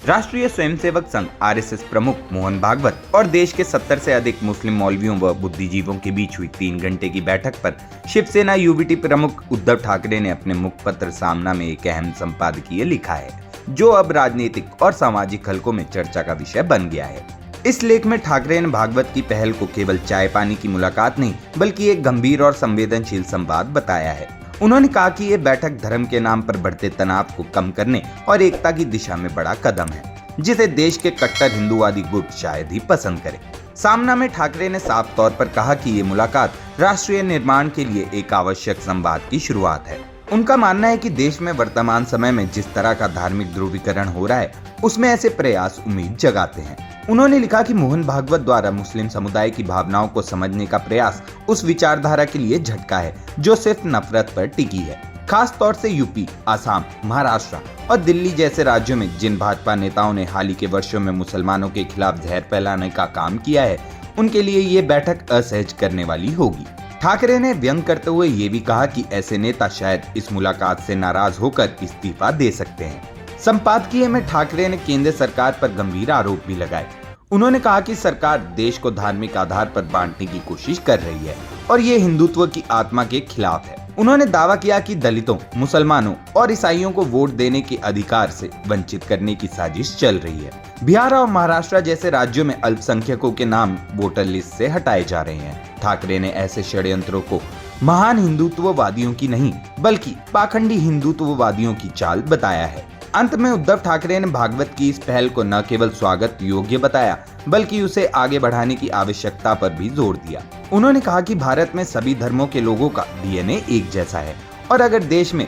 राष्ट्रीय स्वयंसेवक संघ आरएसएस प्रमुख मोहन भागवत और देश के 70 से अधिक मुस्लिम मौलवियों व बुद्धिजीवियों के बीच हुई 3 घंटे की बैठक पर शिवसेना यूबीटी प्रमुख उद्धव ठाकरे ने अपने मुखपत्र सामना में एक अहम संपादकीय लिखा है, जो अब राजनीतिक और सामाजिक हलकों में चर्चा का विषय बन गया है। इस लेख में ठाकरे ने भागवत की पहल को केवल चाय पानी की मुलाकात नहीं, बल्कि एक गंभीर और संवेदनशील संवाद बताया है। उन्होंने कहा कि ये बैठक धर्म के नाम पर बढ़ते तनाव को कम करने और एकता की दिशा में बड़ा कदम है, जिसे देश के कट्टर हिंदूवादी गुट शायद ही पसंद करें। सामना में ठाकरे ने साफ तौर पर कहा कि ये मुलाकात राष्ट्रीय निर्माण के लिए एक आवश्यक संवाद की शुरुआत है। उनका मानना है कि देश में वर्तमान समय में जिस तरह का धार्मिक ध्रुवीकरण हो रहा है, उसमें ऐसे प्रयास उम्मीद जगाते हैं। उन्होंने लिखा कि मोहन भागवत द्वारा मुस्लिम समुदाय की भावनाओं को समझने का प्रयास उस विचारधारा के लिए झटका है जो सिर्फ नफरत पर टिकी है। खास तौर से यूपी, आसाम, महाराष्ट्र और दिल्ली जैसे राज्यों में जिन भाजपा नेताओं ने हाल ही के वर्षों में मुसलमानों के खिलाफ जहर फैलाने का काम किया है, उनके लिए ये बैठक असहज करने वाली होगी। ठाकरे ने व्यंग करते हुए ये भी कहा कि ऐसे नेता शायद इस मुलाकात से नाराज होकर इस्तीफा दे सकते हैं। संपादकीय में ठाकरे ने केंद्र सरकार पर गंभीर आरोप भी लगाए। उन्होंने कहा कि सरकार देश को धार्मिक आधार पर बांटने की कोशिश कर रही है और ये हिंदुत्व की आत्मा के खिलाफ है। उन्होंने दावा किया कि दलितों, मुसलमानों और ईसाइयों को वोट देने के अधिकार से वंचित करने की साजिश चल रही है। बिहार और महाराष्ट्र जैसे राज्यों में अल्पसंख्यकों के नाम वोटर लिस्ट से हटाए जा रहे हैं। ठाकरे ने ऐसे षड्यंत्रों को महान हिंदुत्ववादियों की नहीं, बल्कि पाखंडी हिंदुत्ववादियों की चाल बताया है। अंत में उद्धव ठाकरे ने भागवत की इस पहल को न केवल स्वागत योग्य बताया, बल्कि उसे आगे बढ़ाने की आवश्यकता पर भी जोर दिया। उन्होंने कहा कि भारत में सभी धर्मों के लोगों का डीएनए एक जैसा है और अगर देश में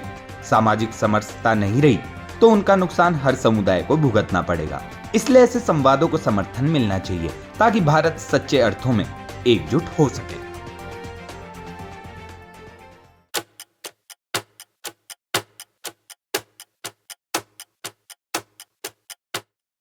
सामाजिक समरसता नहीं रही तो उनका नुकसान हर समुदाय को भुगतना पड़ेगा। इसलिए ऐसे संवादों को समर्थन मिलना चाहिए ताकि भारत सच्चे अर्थों में एकजुट हो सके।